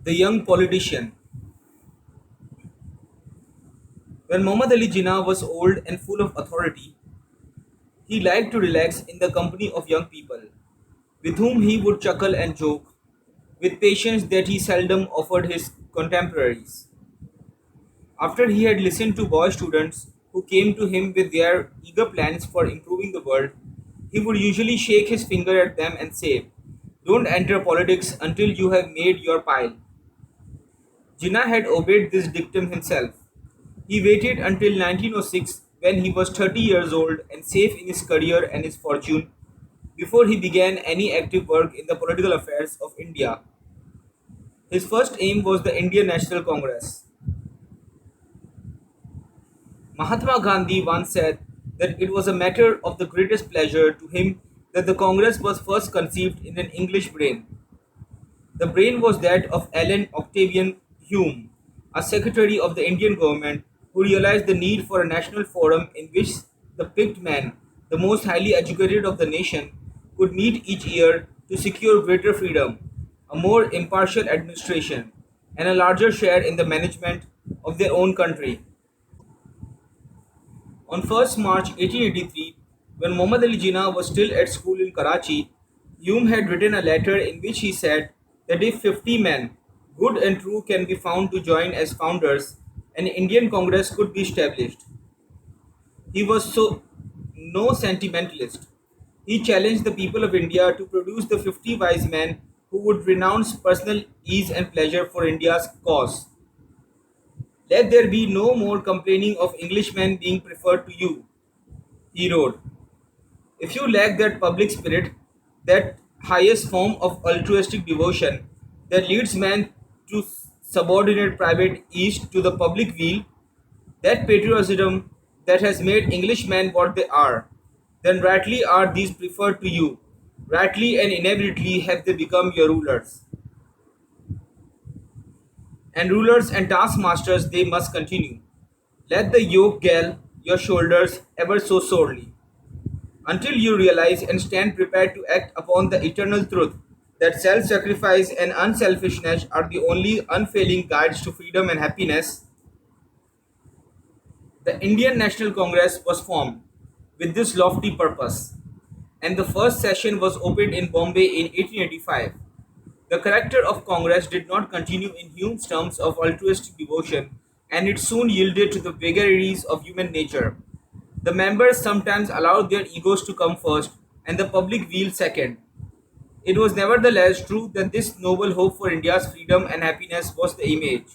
The young politician. When Muhammad Ali Jinnah was old and full of authority, he liked to relax in the company of young people, with whom he would chuckle and joke, with patience that he seldom offered his contemporaries. After he had listened to boy students who came to him with their eager plans for improving the world, he would usually shake his finger at them and say, "Don't enter politics until you have made your pile." Jinnah had obeyed this dictum himself. He waited until 1906 when he was 30 years old and safe in his career and his fortune before he began any active work in the political affairs of India. His first aim was the Indian National Congress. Mahatma Gandhi once said that it was a matter of the greatest pleasure to him that the Congress was first conceived in an English brain. The brain was that of Allen Octavian Hume, a secretary of the Indian government who realized the need for a national forum in which the picked men, the most highly educated of the nation, could meet each year to secure greater freedom, a more impartial administration, and a larger share in the management of their own country. On 1st March 1883, when Muhammad Ali Jinnah was still at school in Karachi, Hume had written a letter in which he said that if 50 men, good and true, can be found to join as founders, an Indian Congress could be established. He was no sentimentalist. He challenged the people of India to produce the 50 wise men who would renounce personal ease and pleasure for India's cause. Let there be no more complaining of Englishmen being preferred to you, he wrote. If you lack that public spirit, that highest form of altruistic devotion that leads man to subordinate private ease to the public weal, that patriotism that has made Englishmen what they are, then rightly are these preferred to you. Rightly and inevitably have they become your rulers. And rulers and taskmasters they must continue. Let the yoke gall your shoulders ever so sorely, until you realize and stand prepared to act upon the eternal truth that self sacrifice and unselfishness are the only unfailing guides to freedom and happiness. The Indian National Congress was formed with this lofty purpose, and the first session was opened in Bombay in 1885. The character of Congress did not continue in Hume's terms of altruistic devotion, and it soon yielded to the vagaries of human nature. The members sometimes allowed their egos to come first and the public weal second. It was nevertheless true that this noble hope for India's freedom and happiness was the image,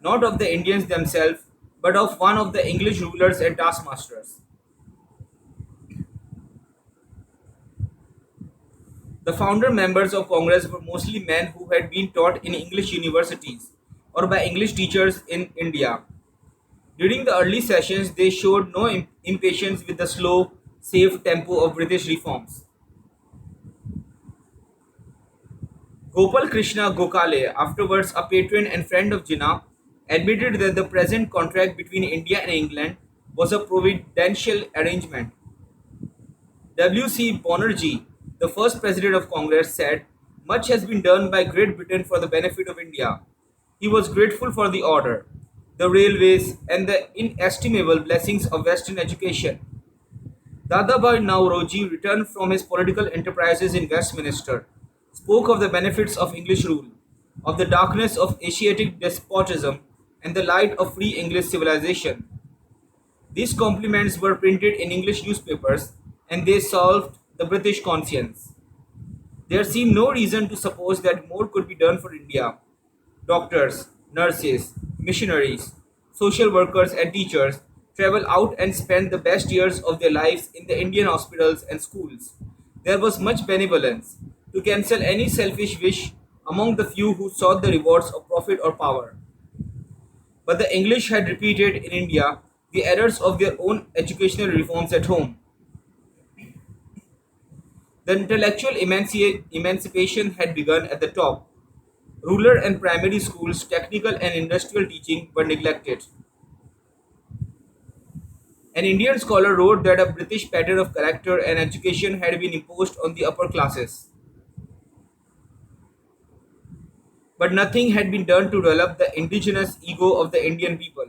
not of the Indians themselves, but of one of the English rulers and taskmasters. The founder members of Congress were mostly men who had been taught in English universities or by English teachers in India. During the early sessions, they showed no impatience with the slow, safe tempo of British reforms. Gopal Krishna Gokhale, afterwards a patron and friend of Jinnah, admitted that the present contract between India and England was a providential arrangement. W.C. Banerjee, the first president of Congress, said, "Much has been done by Great Britain for the benefit of India." He was grateful for the order, the railways, and the inestimable blessings of Western education. Dadabhai Nauroji returned from his political enterprises in Westminster, spoke of the benefits of English rule, of the darkness of Asiatic despotism, and the light of free English civilization. These compliments were printed in English newspapers, and they solved the British conscience. There seemed no reason to suppose that more could be done for India. Doctors, nurses, missionaries, social workers, and teachers travel out and spend the best years of their lives in the Indian hospitals and schools. There was much benevolence to cancel any selfish wish among the few who sought the rewards of profit or power. But the English had repeated in India the errors of their own educational reforms at home. The intellectual emancipation had begun at the top. Rural and primary schools, technical and industrial teaching were neglected. An Indian scholar wrote that a British pattern of character and education had been imposed on the upper classes. but nothing had been done to develop the indigenous ego of the Indian people.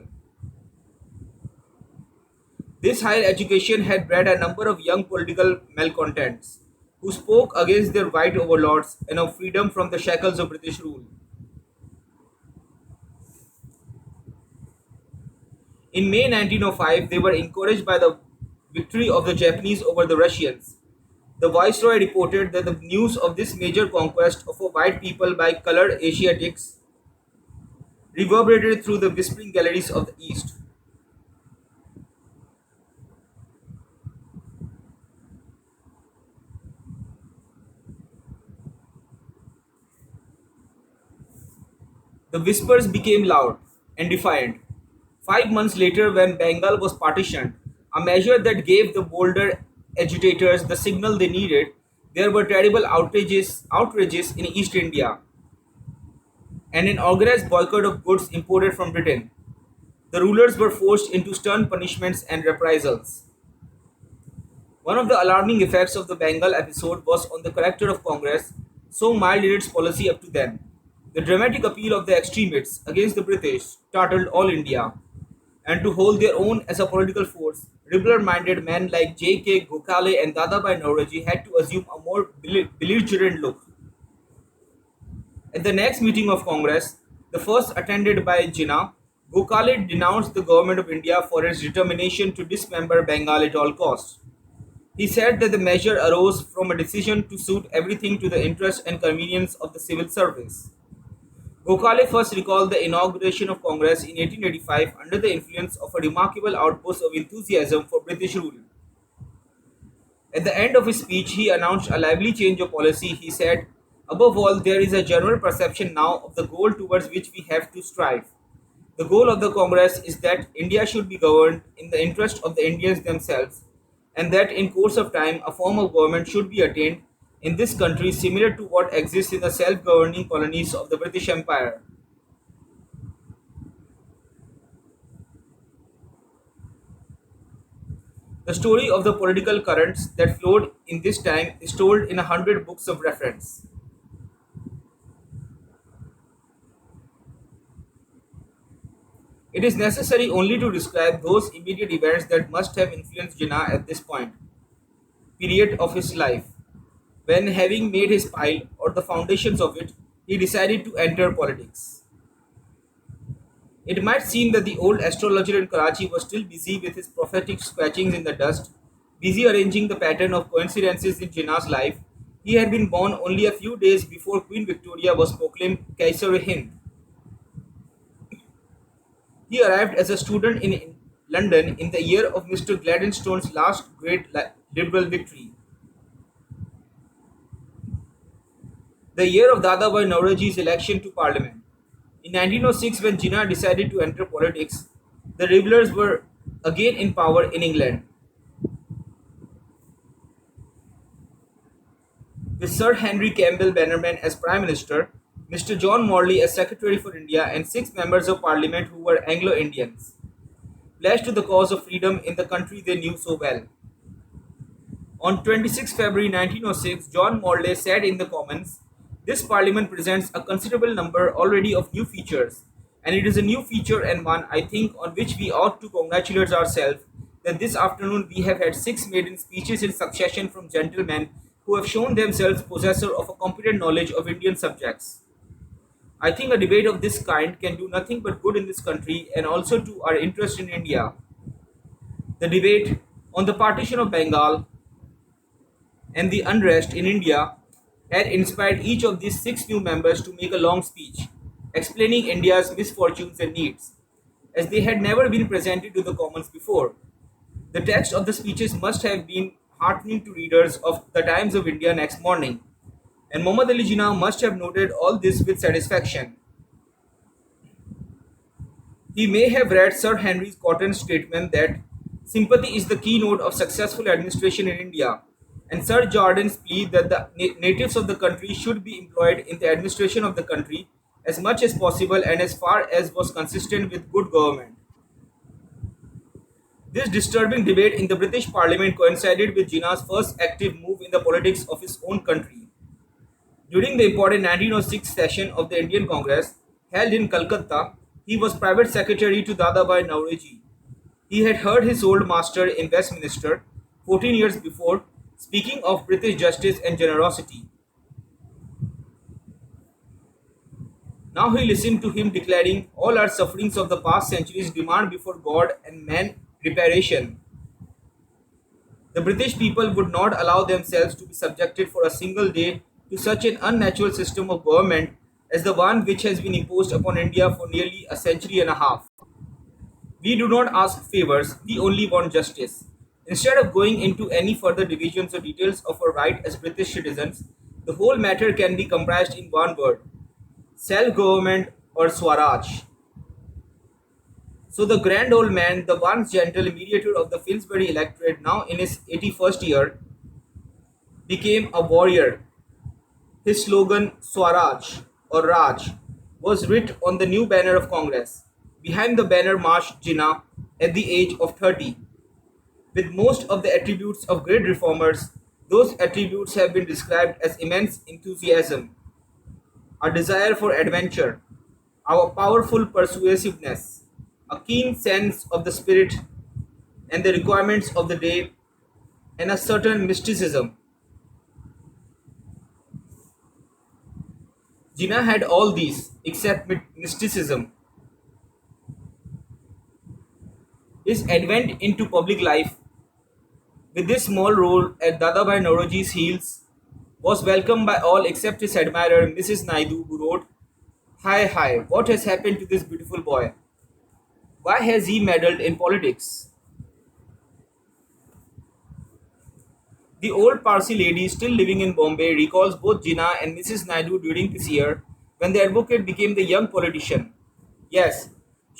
This higher education had bred a number of young political malcontents who spoke against their white overlords and of freedom from the shackles of British rule. In May 1905, they were encouraged by the victory of the Japanese over the Russians. The viceroy reported that the news of this major conquest of a white people by colored Asiatics reverberated through the whispering galleries of the East. The whispers became loud and defiant. 5 months later, when Bengal was partitioned, a measure that gave the bolder agitators the signal they needed, there were terrible outrages in East India and an organized boycott of goods imported from Britain. The rulers were forced into stern punishments and reprisals. One of the alarming effects of the Bengal episode was on the character of Congress, so mild in its policy up to then. The dramatic appeal of the extremists against the British startled all India, and to hold their own as a political force, liberal-minded men like J.K. Gokhale and Dadabhai Naoroji had to assume a more belligerent look. At the next meeting of Congress, the first attended by Jinnah, Gokhale denounced the government of India for its determination to dismember Bengal at all costs. He said that the measure arose from a decision to suit everything to the interest and convenience of the civil service. Gokhale first recalled the inauguration of Congress in 1885 under the influence of a remarkable outburst of enthusiasm for British rule. At the end of his speech, he announced a lively change of policy. He said, "Above all, there is a general perception now of the goal towards which we have to strive. The goal of the Congress is that India should be governed in the interest of the Indians themselves, and that in course of time a form of government should be attained in this country similar to what exists in the self-governing colonies of the British Empire." The story of the political currents that flowed in this time is told in 100 books of reference. It is necessary only to describe those immediate events that must have influenced Jinnah at this period of his life, when, having made his pile or the foundations of it, he decided to enter politics. It might seem that the old astrologer in Karachi was still busy with his prophetic scratchings in the dust, busy arranging the pattern of coincidences in Jinnah's life. He had been born only a few days before Queen Victoria was proclaimed Kaisar-e-Hind. He arrived as a student in London in the year of Mr. Gladstone's last great Liberal victory, the year of Dadabhai Naoroji's election to Parliament. In 1906, when Jinnah decided to enter politics, the rebels were again in power in England, with Sir Henry Campbell Bannerman as Prime Minister, Mr. John Morley as Secretary for India, and 6 members of Parliament who were Anglo-Indians, pledged to the cause of freedom in the country they knew so well. On 26 February 1906, John Morley said in the Commons, "This Parliament presents a considerable number already of new features, and it is a new feature and one, I think, on which we ought to congratulate ourselves, that this afternoon we have had 6 maiden speeches in succession from gentlemen who have shown themselves possessor of a competent knowledge of Indian subjects. I think a debate of this kind can do nothing but good in this country and also to our interest in India. The debate on the partition of Bengal and the unrest in India had inspired each of these 6 new members to make a long speech, explaining India's misfortunes and needs, as they had never been presented to the Commons before. The text of the speeches must have been heartening to readers of the Times of India next morning, and Muhammad Ali Jinnah must have noted all this with satisfaction. He may have read Sir Henry Cotton's statement that sympathy is the keynote of successful administration in India, and Sir Jordan's plea that the natives of the country should be employed in the administration of the country as much as possible and as far as was consistent with good government. This disturbing debate in the British Parliament coincided with Jinnah's first active move in the politics of his own country. During the important 1906 session of the Indian Congress held in Calcutta, he was private secretary to Dadabhai Naoroji. He had heard his old master in Westminster 14 years before speaking of British justice and generosity. Now he listened to him declaring all our sufferings of the past centuries demand before God and man reparation. The British people would not allow themselves to be subjected for a single day to such an unnatural system of government as the one which has been imposed upon India for nearly a century and a half. We do not ask favors, we only want justice. Instead of going into any further divisions or details of our right as British citizens, the whole matter can be comprised in one word: self government or Swaraj. So the grand old man, the once gentle mediator of the Finsbury electorate, now in his 81st year, became a warrior. His slogan, Swaraj or Raj, was writ on the new banner of Congress. Behind the banner marched Jinnah at the age of 30. With most of the attributes of great reformers, those attributes have been described as immense enthusiasm, a desire for adventure, our powerful persuasiveness, a keen sense of the spirit and the requirements of the day, and a certain mysticism. Jinnah had all these except mysticism. His advent into public life, with this small role at Dadabhai Naoroji's heels, was welcomed by all except his admirer Mrs. Naidu, who wrote, "Hi, hi, what has happened to this beautiful boy? Why has he meddled in politics?" The old Parsi lady still living in Bombay recalls both Jinnah and Mrs. Naidu during this year when the advocate became the young politician. Yes,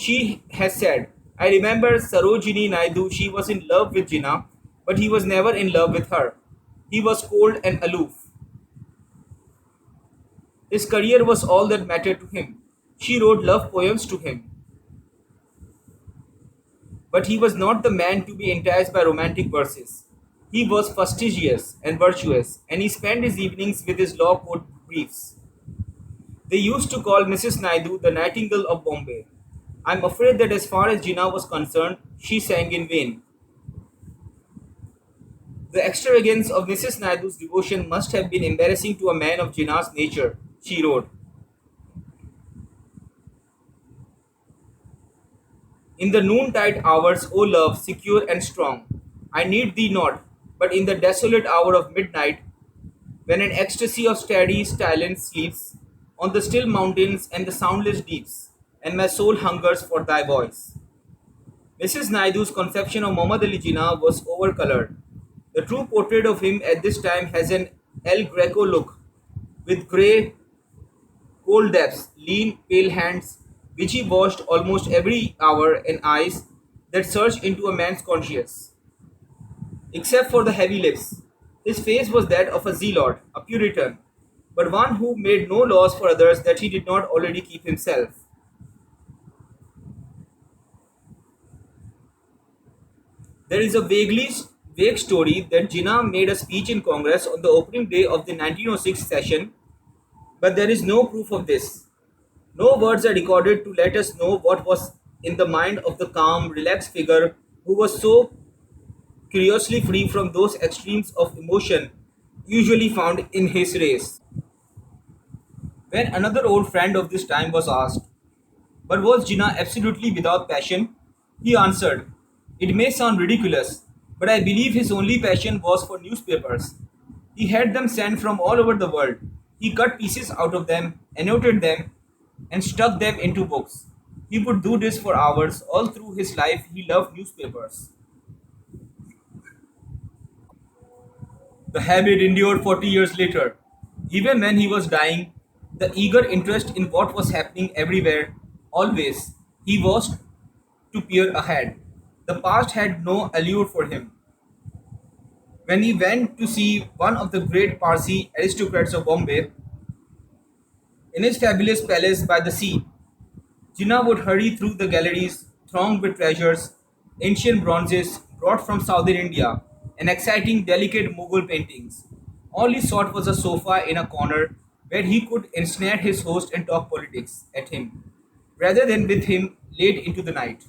she has said, "I remember Sarojini Naidu, she was in love with Jinnah, but he was never in love with her. He was cold and aloof. His career was all that mattered to him. She wrote love poems to him. But he was not the man to be enticed by romantic verses. He was fastidious and virtuous, and he spent his evenings with his law coat briefs. They used to call Mrs. Naidu the Nightingale of Bombay. I'm afraid that as far as Jinnah was concerned, she sang in vain. The extravagance of Mrs. Naidu's devotion must have been embarrassing to a man of Jinnah's nature," she wrote. "In the noontide hours, O love, secure and strong, I need thee not, but in the desolate hour of midnight, when an ecstasy of steady silence sleeps on the still mountains and the soundless deeps, and my soul hungers for thy voice." Mrs. Naidu's conception of Muhammad Ali Jinnah was overcolored. The true portrait of him at this time has an El Greco look, with grey, cold depths, lean, pale hands, which he washed almost every hour, and eyes that searched into a man's conscience. Except for the heavy lips, his face was that of a zealot, a Puritan, but one who made no laws for others that he did not already keep himself. There is a vague story that Jinnah made a speech in Congress on the opening day of the 1906 session, but there is no proof of this. No words are recorded to let us know what was in the mind of the calm, relaxed figure who was so curiously free from those extremes of emotion usually found in his race. When another old friend of this time was asked, "But was Jinnah absolutely without passion?" he answered, "It may sound ridiculous, but I believe his only passion was for newspapers. He had them sent from all over the world. He cut pieces out of them, annotated them, and stuck them into books. He would do this for hours. All through his life, he loved newspapers." The habit endured 40 years later. Even when he was dying, the eager interest in what was happening everywhere, always, he was to peer ahead. The past had no allure for him. When he went to see one of the great Parsi aristocrats of Bombay in his fabulous palace by the sea, Jinnah would hurry through the galleries thronged with treasures, ancient bronzes brought from southern India, and exciting, delicate Mughal paintings. All he sought was a sofa in a corner where he could ensnare his host and talk politics at him, rather than with him late into the night.